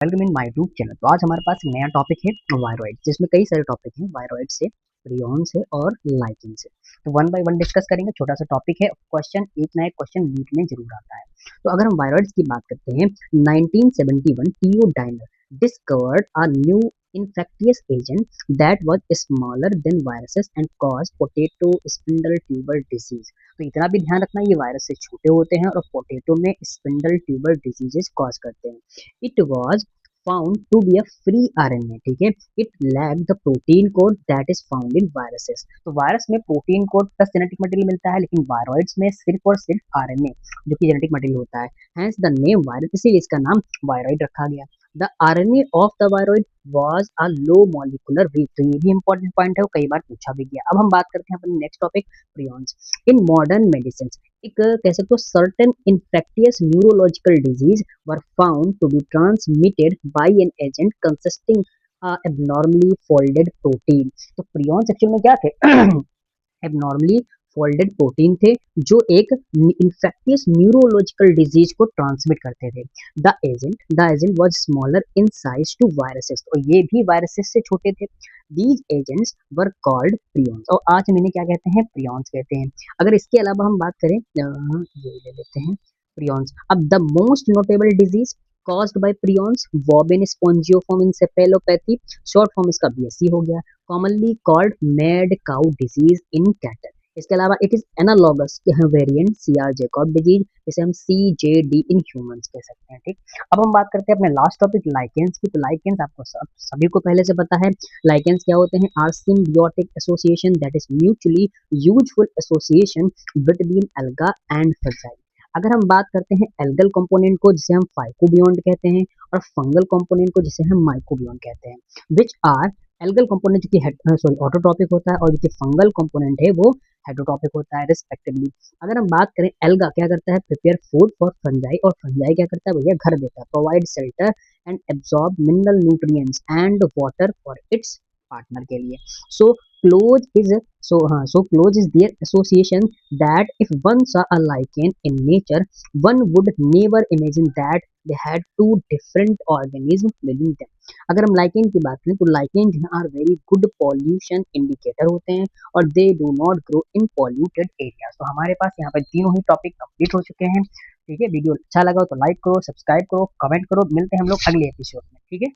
Welcome in my YouTube channel. तो आज हमारे पास एक नया टॉपिक है वायरॉइड, जिसमें कई सारे टॉपिक हैं वायरॉइड से, प्रियॉन से और लाइकेन से। तो वन बाय वन डिस्कस करेंगे। छोटा सा टॉपिक है, क्वेश्चन एक ना एक क्वेश्चन नीट में जरूर आता है। तो अगर हम वायरॉइड्स की बात करते हैं, 1971 T O Diener discovered a new infectious agent that was smaller than viruses and caused potato spindle tuber disease। तो इतना भी ध्यान रखना, ये वायरस से छोटे होते हैं और पोटैटो में स्पिंडल ट्यूबर डिजीजेस कॉज करते हैं। It was found to be a free RNA, ठीक है। It lack the protein code that is found in viruses. तो वायरस में protein code plus genetic material मिलता है, लेकिन वायरॉइड्स में सिर्फ और सिर्फ आरएनए जो कि जेनेटिक मटेरियल होता है। हैंस द नेम वायरस, इसीलिए इसका नाम वायरॉइड रखा गया। The RNA of the viroid was a low molecular weight. तो ये भी इंपॉर्टेंट पॉइंट है, वो कई बार पूछा भी गया। अब हम बात करते हैं अपने next topic, prions. In modern medicine एक कह सकते हो certain infectious neurological disease were found to be transmitted by an agent consisting abnormally folded protein। तो प्रियॉन्स एक्चुअल में क्या थे? एबनॉर्मली फोल्डेड प्रोटीन थे जो एक इन्फेक्टियस न्यूरोलॉजिकल डिजीज को ट्रांसमिट करते थे। The agent was smaller in size to viruses. और ये भी वायरसेस से छोटे थे। These agents were called prions, और आज हम इन्हें क्या कहते हैं? प्रियॉन्स कहते हैं। अगर इसके अलावा हम बात करें, ये ले लेते हैं प्रियॉन्स। अब the most notable disease caused by prions, Bobin spongiform encephalopathy, short form इसका बीएससी हो गया, commonly called mad cow disease in cattle। इसके अलावा it is analogous variant CR Jacob disease, जिसे हम सीजेडी इन ह्यूमंस कह सकते हैं, ठीक। अब हम बात करते हैं अपने लास्ट टॉपिक लाइकेंस की। तो लाइकेंस आपको सभी को पहले से पता है। लाइकेंस क्या होते हैं? Are symbiotic association that is mutually useful association between alga and fungi. अगर हम बात करते हैं एल्गल कंपोनेंट को, जिसे हम फाइकोबियोन्ट कहते हैं, और फंगल कंपोनेंट को, जिसे हम माइकोबियोन्ट कहते हैं, विच आर एल्गल कंपोनेंट जो कि ऑटोट्रॉपिक होता है, और जो कि फंगल कंपोनेंट है वो हेटरोट्रॉपिक होता है रिस्पेक्टिवली। अगर हम बात करें, एल्गा क्या करता है? प्रिपेयर फूड फॉर फंजाई, और फंजाई क्या करता है भैया? घर देता है, provide shelter and absorb mineral nutrients and water for its partner के लिए। So close is so close is their association that if one saw a lichen in nature, one would never imagine that they had two different organisms within them। अगर हम lichen की बात करें, तो lichen are very good pollution indicator होते हैं, और they do not grow in polluted area. तो हमारे पास यहाँ पर तीनों ही टॉपिक कंप्लीट हो चुके हैं, ठीक है। वीडियो अच्छा लगा हो तो लाइक करो, सब्सक्राइब करो, कमेंट करो। मिलते हैं हम लोग अगले एपिसोड में, ठीक है।